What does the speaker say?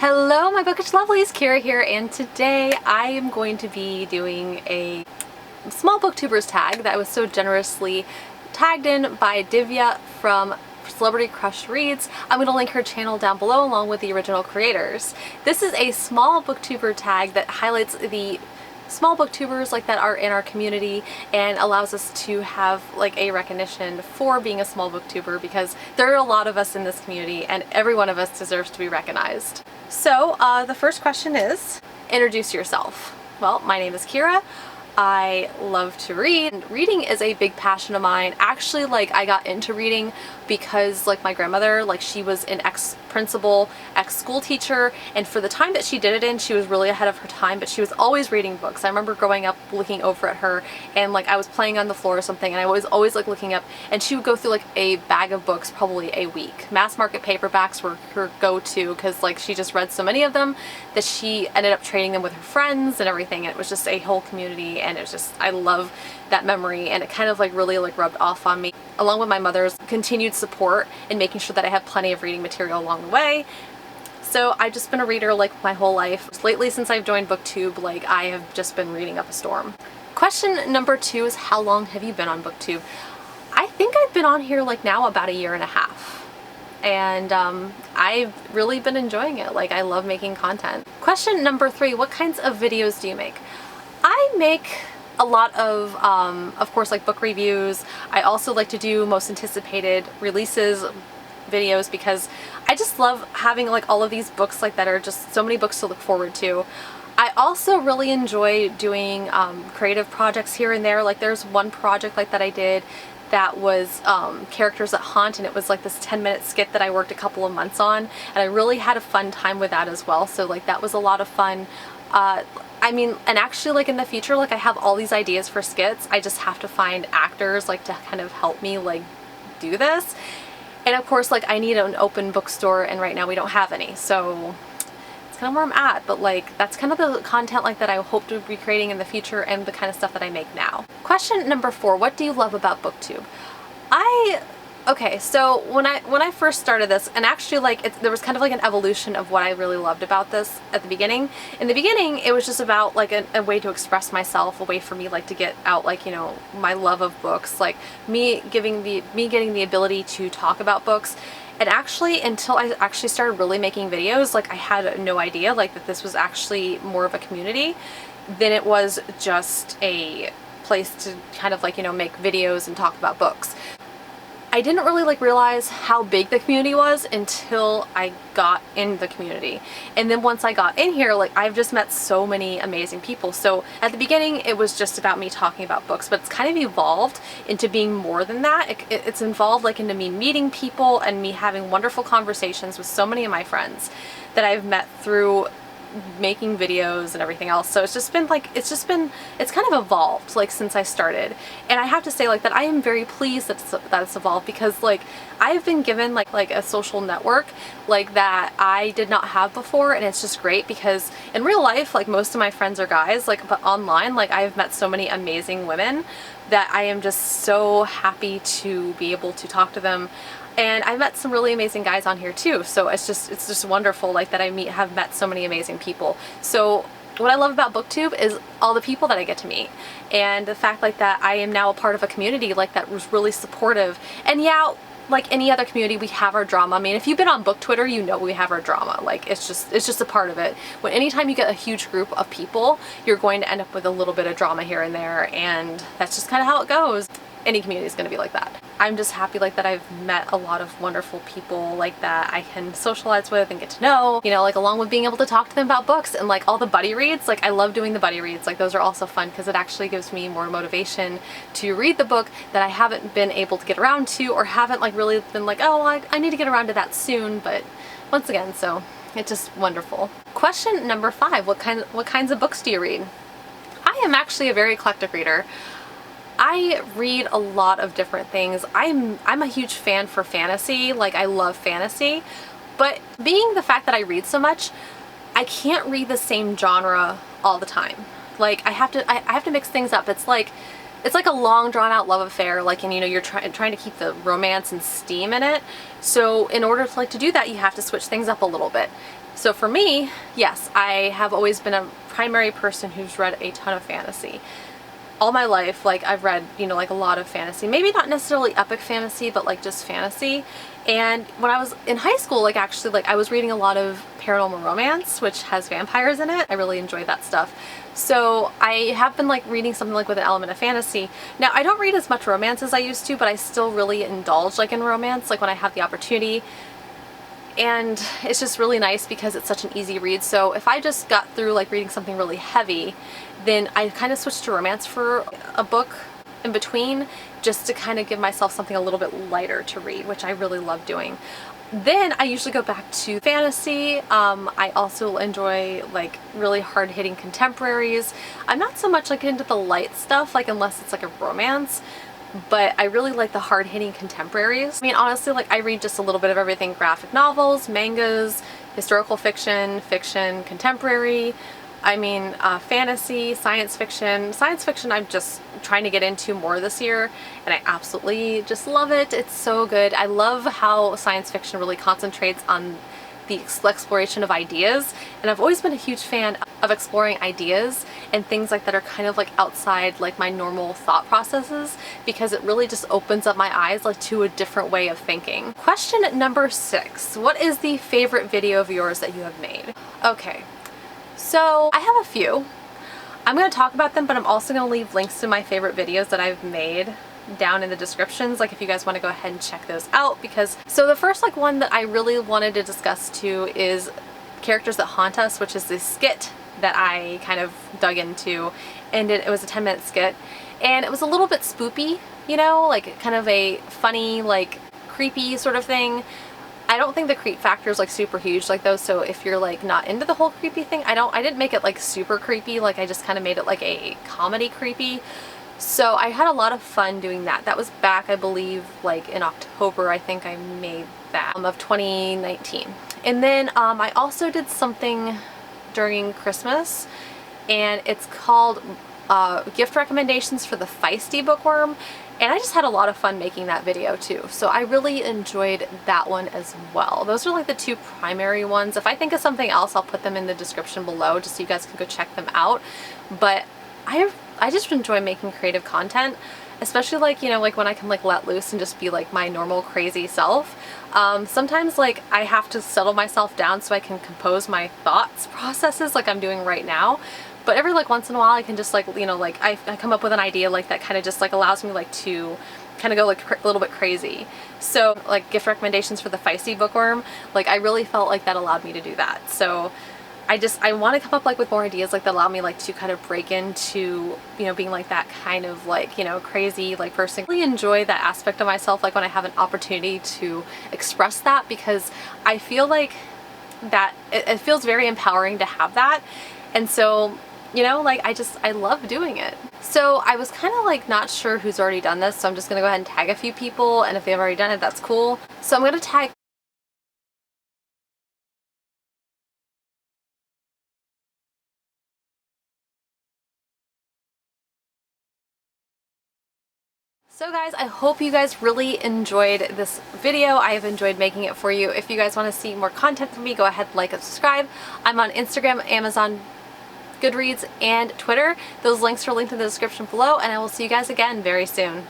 Hello my bookish lovelies, Kira here, and today I am going to be doing a small booktubers tag that was so generously tagged in by Divya from Celebrity Crush Reads. I'm going to link her channel down below along with the original creators. This is a small booktuber tag that highlights the small booktubers that are in our community and allows us to have a recognition for being a small booktuber, because there are a lot of us in this community and every one of us deserves to be recognized. So the first question is, introduce yourself. Well, my name is Kira. I love to read. Reading is a big passion of mine. Actually, I got into reading because my grandmother, she was an ex-principal, ex-school teacher, and for the time that she did it in, she was really ahead of her time, but she was always reading books. I remember growing up looking over at her, and I was playing on the floor or something, and I was always looking up, and she would go through a bag of books probably a week. Mass market paperbacks were her go-to because she just read so many of them that she ended up trading them with her friends and everything, and it was just a whole community, and it was just, I love that memory, and it kind of really rubbed off on me, along with my mother's continued support in making sure that I have plenty of reading material along the way. So I've just been a reader my whole life. Lately, since I've joined Booktube, I have just been reading up a storm. Question number 2 is, how long have you been on Booktube? I think I've been on here now about a year and a half. And I've really been enjoying it. I love making content. Question number 3, what kinds of videos do you make? I make a lot of course, book reviews. I also like to do most anticipated releases videos because I just love having all of these books that are just so many books to look forward to. I also really enjoy doing creative projects here and there. There's one project that I did that was Characters that Haunt, and it was this 10-minute skit that I worked a couple of months on, and I really had a fun time with that as well. So that was a lot of fun. I mean, and actually in the future, I have all these ideas for skits. I just have to find actors to kind of help me do this. And of course, I need an open bookstore, and right now we don't have any. So it's kind of where I'm at, but that's kind of the content that I hope to be creating in the future and the kind of stuff that I make now. Question number 4, what do you love about Booktube? Okay, so when I first started this, and actually there was kind of an evolution of what I really loved about this at the beginning. In the beginning, it was just about a way to express myself, a way for me to get out my love of books, me getting the ability to talk about books. And actually, until I actually started really making videos, I had no idea that this was actually more of a community than it was just a place to kind of make videos and talk about books. I didn't really realize how big the community was until I got in the community. And then once I got in here, I've just met so many amazing people. So at the beginning, it was just about me talking about books, but it's kind of evolved into being more than that. It's evolved into me meeting people and me having wonderful conversations with so many of my friends that I've met through making videos and everything else. So it's just been it's kind of evolved since I started, and I have to say that I am very pleased that it's evolved, because I've been given a social network that I did not have before, and it's just great because in real life most of my friends are guys, but online I've met so many amazing women that I am just so happy to be able to talk to them. And I met some really amazing guys on here too, so it's just wonderful that I have met so many amazing people. So what I love about Booktube is all the people that I get to meet, and the fact that I am now a part of a community that was really supportive. And yeah, any other community, we have our drama. I mean, if you've been on Book Twitter, you know we have our drama. It's just a part of it. Anytime you get a huge group of people, you're going to end up with a little bit of drama here and there, and that's just kind of how it goes. Any community is going to be like that. I'm just happy that I've met a lot of wonderful people that I can socialize with and get to know, along with being able to talk to them about books and all the buddy reads. I love doing the buddy reads. Those are also fun because it actually gives me more motivation to read the book that I haven't been able to get around to, or haven't really been oh, I need to get around to that soon. But once again, so it's just wonderful. Question number 5, what kinds of books do you read? I am actually a very eclectic reader. I read a lot of different things. I'm a huge fan for fantasy. I love fantasy, but being the fact that I read so much, I can't read the same genre all the time. I have to mix things up. It's like a long drawn out love affair, and you're trying to keep the romance and steam in it. So in order to do that, you have to switch things up a little bit. So for me, yes, I have always been a primary person who's read a ton of fantasy. All my life, like I've read, you know, like a lot of fantasy, maybe not necessarily epic fantasy, but like just fantasy. And when I was in high school, like actually, like I was reading a lot of paranormal romance, which has vampires in it. I really enjoy that stuff. So I have been like reading something like with an element of fantasy. Now I don't read as much romance as I used to, but I still really indulge like in romance, like when I have the opportunity. And it's just really nice because it's such an easy read. So if I just got through like reading something really heavy, then I kind of switched to romance for a book in between, just to kind of give myself something a little bit lighter to read, which I really love doing. Then I usually go back to fantasy. I also enjoy like really hard-hitting contemporaries. I'm not so much like into the light stuff, like unless it's like a romance, but I really like the hard-hitting contemporaries. I mean, honestly, like I read just a little bit of everything: graphic novels, mangas, historical fiction, fiction, contemporary. I mean, fantasy, science fiction. Science fiction I'm just trying to get into more this year, and I absolutely just love it. It's so good. I love how science fiction really concentrates on the exploration of ideas, and I've always been a huge fan of exploring ideas and things like that are kind of like outside like my normal thought processes, because it really just opens up my eyes like to a different way of thinking. Question number 6. What is the favorite video of yours that you have made? Okay. So I have a few. I'm going to talk about them, but I'm also going to leave links to my favorite videos that I've made down in the descriptions, like if you guys want to go ahead and check those out. Because so the first like one that I really wanted to discuss too is Characters That Haunt Us, which is this skit that I kind of dug into, and it was a 10-minute skit, and it was a little bit spoopy, you know, like kind of a funny, like creepy sort of thing. I don't think the creep factor is like super huge like those, so if you're like not into the whole creepy thing, I didn't make it like super creepy, like I just kind of made it like a comedy creepy. So I had a lot of fun doing that. That was back, I believe, like in October, I think I made that, of 2019. And then I also did something during Christmas, and it's called Gift Recommendations for the Feisty Bookworm. And I just had a lot of fun making that video too. So I really enjoyed that one as well. Those are like the two primary ones. If I think of something else, I'll put them in the description below just so you guys can go check them out. But I just enjoy making creative content, especially like, you know, like when I can like let loose and just be like my normal crazy self. Sometimes like I have to settle myself down so I can compose my thoughts processes like I'm doing right now. But every like once in a while I can just like, you know, like I come up with an idea like that kind of just like allows me like to kind of go like a little bit crazy. So like Gift Recommendations for the Feisty Bookworm, like I really felt like that allowed me to do that. So I want to come up like with more ideas like that allow me like to kind of break into, you know, being like that kind of like, you know, crazy like person. I really enjoy that aspect of myself, like when I have an opportunity to express that, because I feel like that it feels very empowering to have that. And so, you know, like I love doing it. So I was kind of like not sure who's already done this, so I'm just gonna go ahead and tag a few people, and if they've already done it, that's cool. So I'm gonna tag So guys, I hope you guys really enjoyed this video. I have enjoyed making it for you. If you guys want to see more content from me, go ahead, like and subscribe. I'm on Instagram, Amazon, Goodreads, and Twitter. Those links are linked in the description below, and I will see you guys again very soon.